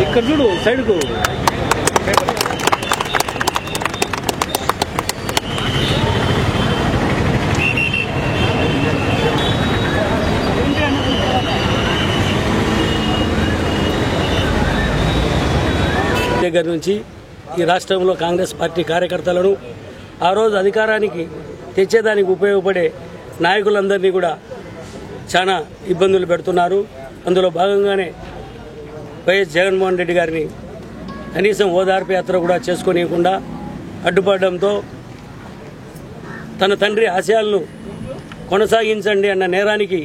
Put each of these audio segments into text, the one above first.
ఇక్కడ చూడు సైడ్కు దగ్గర నుంచి ఈ రాష్ట్రంలో కాంగ్రెస్ పార్టీ కార్యకర్తలను ఆ రోజు అధికారానికి తెచ్చేదానికి ఉపయోగపడే నాయకులందరినీ కూడా చాలా ఇబ్బందులు పెడుతున్నారు. అందులో భాగంగానే వైఎస్ జగన్మోహన్ రెడ్డి గారిని కనీసం ఓదార్పు యాత్ర కూడా చేసుకోనియకుండా అడ్డుపడడంతో తన తండ్రి ఆశయాలను కొనసాగించండి అన్న నేరానికి,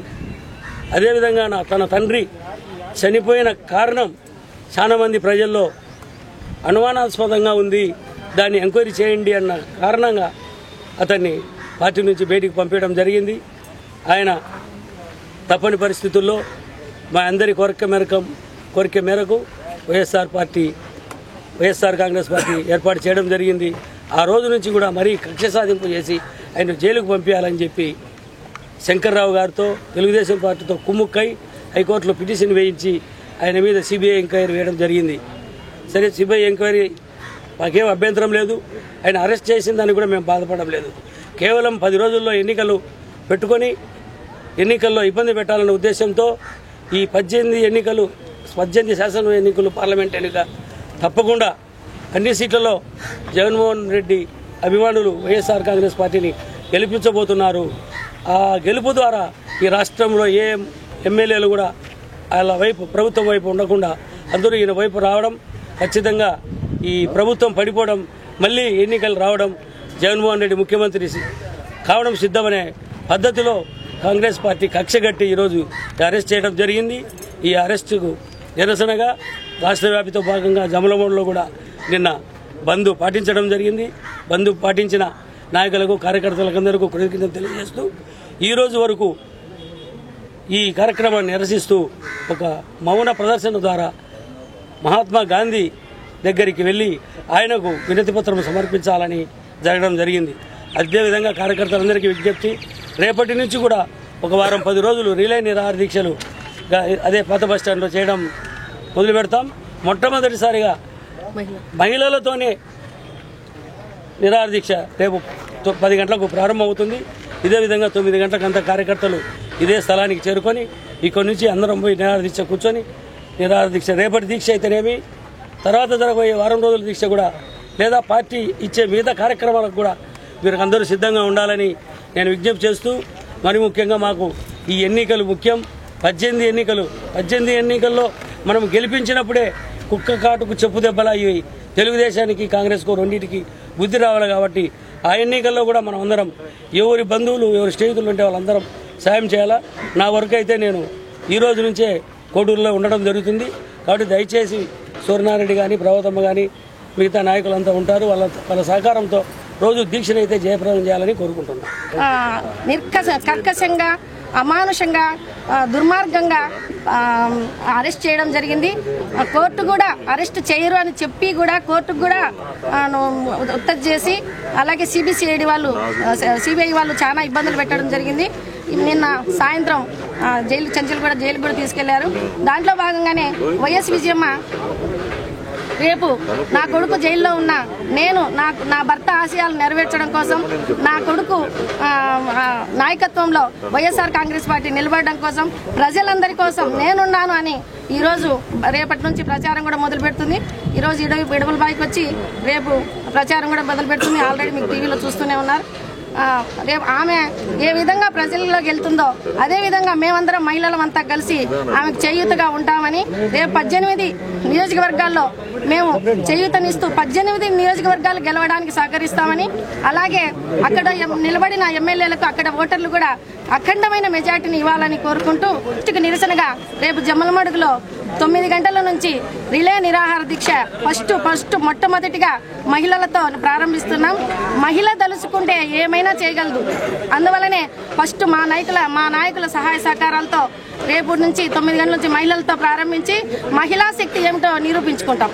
అదేవిధంగా తన తండ్రి చనిపోయిన కారణం చాలామంది ప్రజల్లో అనుమానాస్పదంగా ఉంది, దాన్ని ఎంక్వైరీ చేయండి అన్న కారణంగా అతన్ని పార్టీ నుంచి బయటికి పంపించడం జరిగింది. ఆయన తప్పని పరిస్థితుల్లో మా అందరి కోరిక మేరకు వైఎస్ఆర్ కాంగ్రెస్ పార్టీ ఏర్పాటు చేయడం జరిగింది. ఆ రోజు నుంచి కూడా మరీ కక్ష సాధింపు చేసి ఆయన జైలుకు పంపించాలని చెప్పి శంకర్రావు గారితో తెలుగుదేశం పార్టీతో కుమ్ముక్కై హైకోర్టులో పిటిషన్ వేయించి ఆయన మీద సిబిఐ ఎంక్వైరీ వేయడం జరిగింది. సరే, సిబిఐ ఎంక్వైరీ మాకేం అభ్యంతరం లేదు, ఆయన అరెస్ట్ చేసిన దాన్ని కూడా మేము బాధపడడం లేదు. కేవలం 10 రోజుల్లో ఎన్నికలు పెట్టుకొని ఎన్నికల్లో ఇబ్బంది పెట్టాలన్న ఉద్దేశంతో ఈ 18 శాసన ఎన్నికలు పార్లమెంట్ ఎన్నిక తప్పకుండా అన్ని సీట్లలో జగన్మోహన్ రెడ్డి అభిమానులు వైఎస్ఆర్ కాంగ్రెస్ పార్టీని గెలిపించబోతున్నారు. ఆ గెలుపు ద్వారా ఈ రాష్ట్రంలో ఏ ఎమ్మెల్యేలు కూడా వాళ్ళ వైపు ప్రభుత్వం వైపు ఉండకుండా అందరూ ఈయన వైపు రావడం, ఖచ్చితంగా ఈ ప్రభుత్వం పడిపోవడం, మళ్ళీ ఎన్నికలు రావడం, జగన్మోహన్ రెడ్డి ముఖ్యమంత్రి కావడం సిద్ధమనే పద్ధతిలో కాంగ్రెస్ పార్టీ కక్షగట్టి ఈరోజు అరెస్ట్ చేయడం జరిగింది. ఈ అరెస్టుకు నిరసనగా రాష్ట్ర వ్యాప్తితో భాగంగా జమలమూడులో కూడా నిన్న బంద్ పాటించడం జరిగింది. బంద్ పాటించిన నాయకులకు కార్యకర్తలకందరికీ కృతజ్ఞతలు తెలియజేస్తూ ఈరోజు వరకు ఈ కార్యక్రమాన్ని నిరసిస్తూ ఒక మౌన ప్రదర్శన ద్వారా మహాత్మా గాంధీ దగ్గరికి వెళ్ళి ఆయనకు వినతిపత్రం సమర్పించాలని జరగడం జరిగింది. అదేవిధంగా కార్యకర్తలందరికీ విజ్ఞప్తి, రేపటి నుంచి కూడా ఒక వారం 10 రోజులు రిలే నిరాహార దీక్షలు అదే పాత బస్టాండ్లో చేయడం మొదలు పెడతాం. మొట్టమొదటిసారిగా మహిళలతోనే నిరాహార దీక్ష రేపు 10 గంటలకు ప్రారంభమవుతుంది. ఇదే విధంగా 9 గంటలకంతా కార్యకర్తలు ఇదే స్థలానికి చేరుకొని ఇక్కడి నుంచి అందరం పోయి నిరాహార దీక్ష కూర్చొని నిరాహార దీక్ష రేపటి దీక్ష అయితేనేమి, తర్వాత జరగబోయే వారం రోజుల దీక్ష కూడా లేదా పార్టీ ఇచ్చే మిగతా కార్యక్రమాలకు కూడా మీరు అందరూ సిద్ధంగా ఉండాలని నేను విజ్ఞప్తి చేస్తూ, మరి ముఖ్యంగా మాకు ఈ ఎన్నికలు ముఖ్యం. 18 ఎన్నికల్లో మనం గెలిపించినప్పుడే కుక్క కాటుకు చెప్పు దెబ్బలా అయ్యి తెలుగుదేశానికి కాంగ్రెస్కు రెండింటికి బుద్ధి రావాలి. కాబట్టి ఆ ఎన్నికల్లో కూడా మనం అందరం ఎవరి బంధువులు ఎవరి స్నేహితులు ఉంటే వాళ్ళందరం సాయం చేయాలా. నా వరకు అయితే నేను ఈ రోజు నుంచే కోడూరులో ఉండడం జరుగుతుంది. కాబట్టి దయచేసి సూర్యనారాయణ కానీ ప్రభాతమ్మ కానీ మిగతా నాయకులంతా ఉంటారు, వాళ్ళ సహకారంతో రోజు దీక్షనైతే జయప్రదం చేయాలని కోరుకుంటున్నాను. కర్కశంగా అమానుషంగా దుర్మార్గంగా అరెస్ట్ చేయడం జరిగింది. కోర్టు కూడా అరెస్ట్ చేయరు అని చెప్పి కూడా కోర్టుకు కూడా ఉత్తర్వు చేసి, అలాగే సిబిఐ వాళ్ళు చాలా ఇబ్బందులు పెట్టడం జరిగింది. నిన్న సాయంత్రం చంచల్గూడ జైలు కూడా తీసుకెళ్లారు. దాంట్లో భాగంగానే వైఎస్ విజయమ్మ రేపు నా కొడుకు జైల్లో ఉన్న నేను నా భర్త ఆశయాలు నెరవేర్చడం కోసం, నా కొడుకు నాయకత్వంలో వైఎస్ఆర్ కాంగ్రెస్ పార్టీ నిలబడడం కోసం, ప్రజలందరి కోసం నేనున్నాను అని ఈరోజు రేపటి నుంచి ప్రచారం కూడా మొదలు పెడుతుంది. ఈరోజు ఇడవల బాయికి వచ్చి రేపు ప్రచారం కూడా మొదలు పెడుతుంది. ఆల్రెడీ మీకు టీవీలో చూస్తూనే ఉన్నారు. రేపు ఆమె ఏ విధంగా ప్రజల్లోకి వెళ్తుందో అదే విధంగా మేమందరం మహిళలంతా కలిసి ఆమెకు చేయూతగా ఉంటామని రేపు 18 నియోజకవర్గాల్లో మేము చేయూతనిస్తూ 18 నియోజకవర్గాలు గెలవడానికి సహకరిస్తామని, అలాగే అక్కడ నిలబడిన ఎమ్మెల్యేలకు అక్కడ ఓటర్లు కూడా అఖండమైన మెజార్టీని ఇవ్వాలని కోరుకుంటూ నిరసనగా రేపు జమ్మలమడుగులో 9 గంటల నుంచి రిలే నిరాహార దీక్ష ఫస్ట్ మొట్టమొదటిగా మహిళలతో ప్రారంభిస్తున్నాం. మహిళ తలుచుకుంటే ఏమైనా చేయగలదు. అందువల్లనే ఫస్ట్ మా నాయకుల సహాయ సహకారాలతో రేపు నుంచి 9 గంటల నుంచి మహిళలతో ప్రారంభించి మహిళా శక్తి ఏమిటో నిరూపించుకుంటాం.